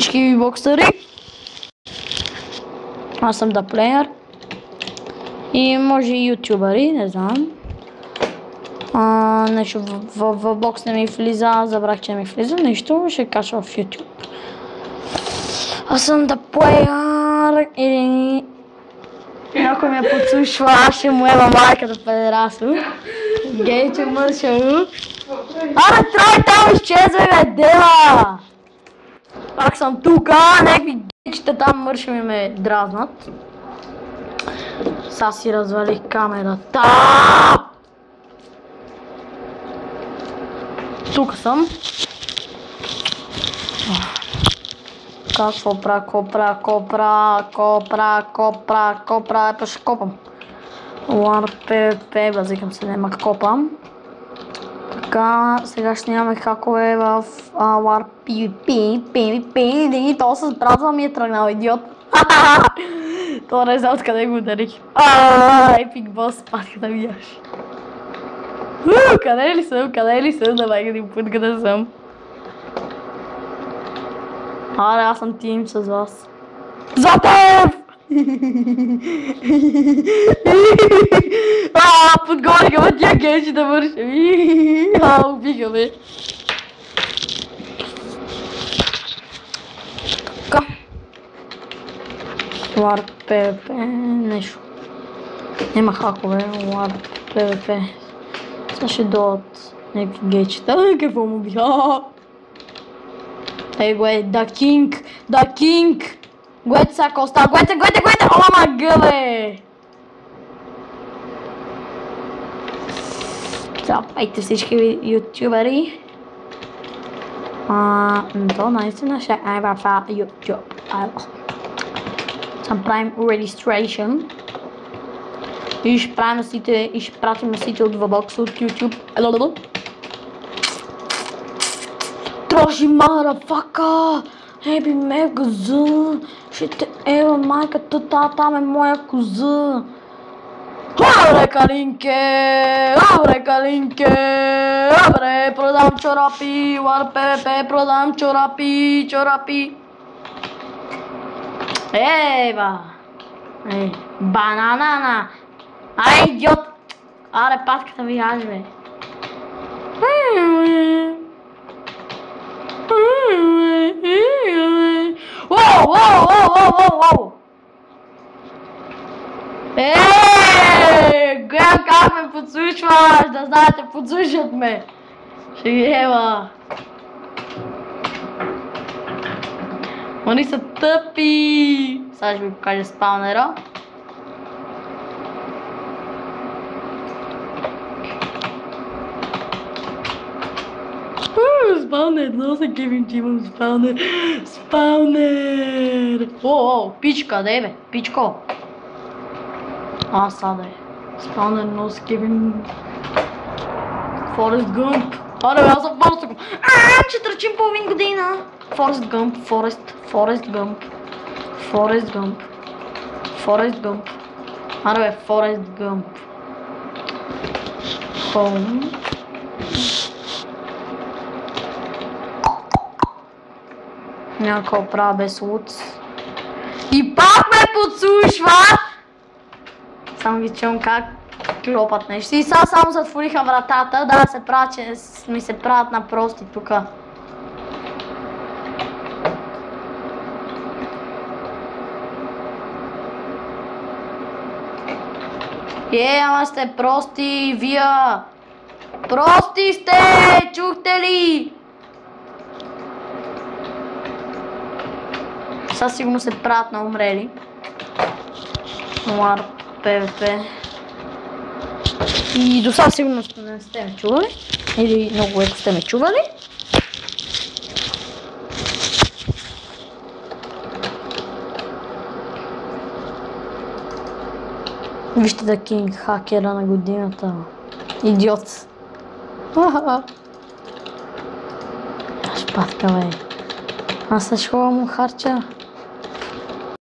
всички боксъри. Аз съм да плеер. И може и ютубъри, не знам. Нещо в бокс не ми влиза, забрах, че не ми влиза, нещо ще кача в YouTube. Аз съм да плеер или... Някой ме подслушва, аз ще му ева майката педерасо. Гейче мършало. Трай там изчезвай, бе, дела! Пак съм тука, някакви гейчета там мършами ме дразнат. Сега си развалих камерата. Тук съм. Какво правя, па ще копам. ПВП, базикам се, нема копам. Така, сега ще нямаме хакове в PvP, и то с бразва ми е тръгнал, идиот. Това не знам откъде го ударих. Епик бос, патката видяш. Къде ли съм, давай един път къде съм. Аз съм тим с вас. Затев! Подгориха ме тия гейчи да върша. Убиха ме. Така. Warp PvP, нещо. Нема хакове, Warp PvP. Сега ще дойдат някакви гейчета. Какво му биха? Ей, бе, The King! Гуете сега коста, гуете! Ома гъбе! Запайте всички ютубери. То наистина ще е в YouTube. Съм правим registration. И ще пратим насите от Vbox от YouTube. Троши марафака! Еби ме коза! Ще те ева майката, там е моя коза! Абре калинке! Абре, продам чорапи! ПВП, продам чорапи! Ева! Бананана! Ай, идиот! Аре, патката ви аж, бе! Воу! Гледам как ме подслушваш, да знаете, подслушат ме. Ще ги ева. Они са тъпи. Сега ще ви покажа спаунера. Спаунер, много се кефим, че имам спаунер! Пичка, да е бе, пичко! Сада е. Спаунер, много се кефим. Форест Гъмп! Аре, аз съм Форест Гъмп! Че тръчим половин година! Форест Гъмп! Аре бе, Форест Гъмп! Хоум. Няма какво правя без лут. И пак ме подслушва! Само ги чувам как клопат нещо. И сега само затвориха вратата, да се правят, че ми се правят на прости тука. Ама сте прости, вие! Прости сте! Чухте ли? Със сигурно се правят на умрели. Warp PvP. И до сега сигурно не сте ме чували. Или много леко сте ме чували. Вижте The King, хакера на годината. Идиот. Шпатка, бе. Аз също му харча.